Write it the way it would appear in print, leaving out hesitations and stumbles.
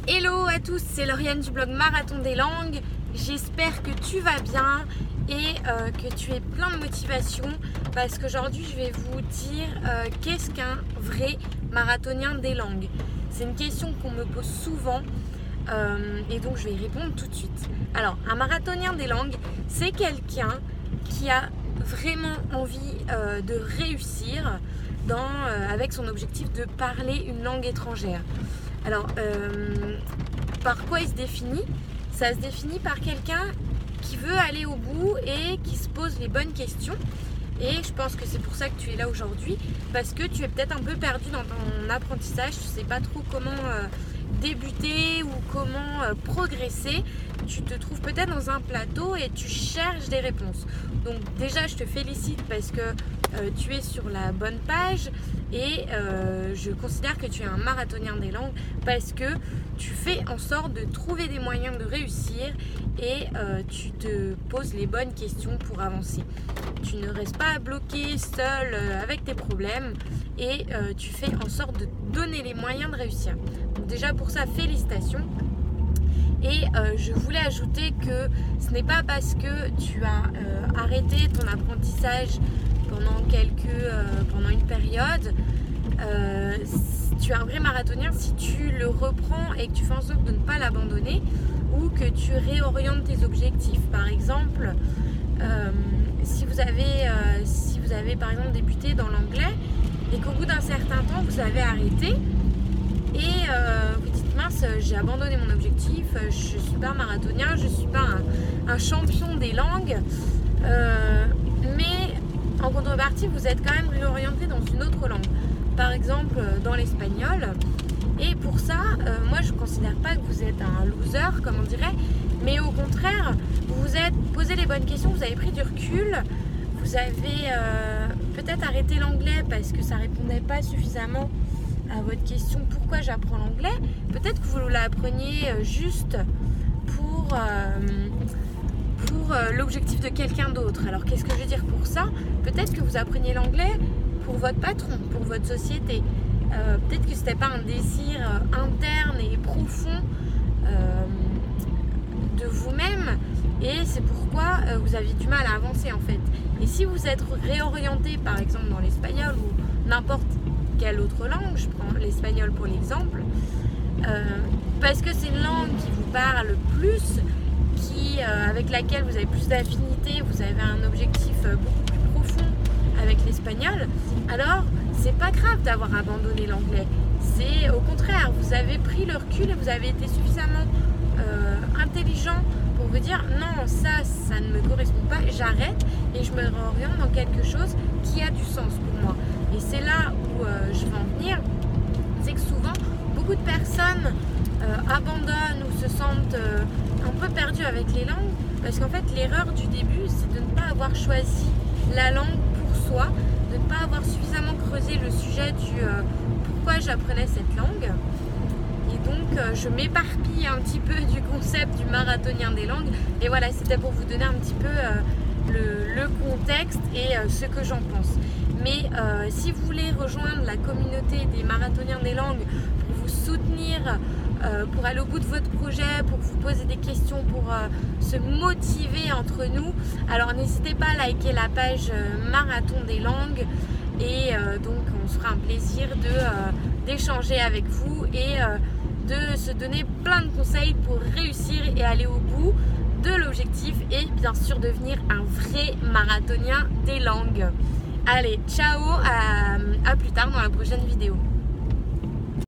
Hello à tous, c'est Lauriane du blog Marathon des Langues. J'espère que tu vas bien et que tu es plein de motivation parce qu'aujourd'hui je vais vous dire qu'est-ce qu'un vrai marathonien des langues. C'est une question qu'on me pose souvent et donc je vais y répondre tout de suite. Alors, un marathonien des langues, c'est quelqu'un qui a vraiment envie de réussir avec son objectif de parler une langue étrangère. Alors, par quoi il se définit? Ça se définit par quelqu'un qui veut aller au bout et qui se pose les bonnes questions. Et je pense que c'est pour ça que tu es là aujourd'hui, parce que tu es peut-être un peu perdu dans ton apprentissage, tu ne sais pas trop comment débuter ou comment progresser. Tu te trouves peut-être dans un plateau et tu cherches des réponses. Donc déjà, je te félicite parce que tu es sur la bonne page et je considère que tu es un marathonien des langues parce que tu fais en sorte de trouver des moyens de réussir et tu te poses les bonnes questions pour avancer. Tu ne restes pas bloqué seul avec tes problèmes et tu fais en sorte de donner les moyens de réussir. Donc déjà pour ça, félicitations. Et je voulais ajouter que ce n'est pas parce que tu as arrêté ton apprentissage pendant une période, tu es un vrai marathonien si tu le reprends et que tu fais en sorte de ne pas l'abandonner ou que tu réorientes tes objectifs. Par exemple, si vous avez par exemple débuté dans l'anglais et qu'au bout d'un certain temps vous avez arrêté et vous dites mince, j'ai abandonné mon objectif, je ne suis pas un marathonien, je ne suis pas un champion des langues, mais en contrepartie vous êtes quand même réorienté dans une autre langue, par exemple dans l'espagnol. Et pour ça, moi je ne considère pas que vous êtes un loser comme on dirait, mais au contraire vous vous êtes posé les bonnes questions, vous avez pris du recul, vous avez peut-être arrêté l'anglais parce que ça ne répondait pas suffisamment à votre question pourquoi j'apprends l'anglais. Peut-être que vous l'appreniez juste pour l'objectif de quelqu'un d'autre. Alors qu'est-ce que je veux dire pour ça? Peut-être que vous appreniez l'anglais pour votre patron, pour votre société. Peut-être que ce n'était pas un désir interne et profond de vous-même et c'est pourquoi vous aviez du mal à avancer en fait. Et si vous êtes réorienté par exemple dans l'espagnol ou n'importe quelle autre langue, je prends l'espagnol pour l'exemple, parce que c'est une langue qui vous parle plus, avec laquelle vous avez plus d'affinité, vous avez un objectif beaucoup plus profond avec l'espagnol, alors c'est pas grave d'avoir abandonné l'anglais. C'est au contraire, vous avez pris le recul et vous avez été suffisamment intelligent pour vous dire non, ça ne me correspond pas, j'arrête et je me réoriente dans quelque chose qui a du sens pour moi. Et c'est là où je veux en venir, c'est que souvent beaucoup de personnes abandonnent ou se sentent un peu perdues avec les langues parce qu'en fait l'erreur du début c'est de ne pas avoir choisi la langue pour soi, de ne pas avoir suffisamment creusé le sujet du pourquoi j'apprenais cette langue. Et donc je m'éparpille un petit peu du concept du marathonien des langues et voilà, c'était pour vous donner un petit peu le contexte et ce que j'en pense. Mais si vous voulez rejoindre la communauté des marathoniens des langues pour vous soutenir, pour aller au bout de votre projet, pour vous poser des questions, pour se motiver entre nous, alors n'hésitez pas à liker la page Marathon des langues et donc on se fera un plaisir d'échanger avec vous et de se donner plein de conseils pour réussir et aller au bout de l'objectif et bien sûr devenir un vrai marathonien des langues. Allez, ciao, à plus tard dans la prochaine vidéo.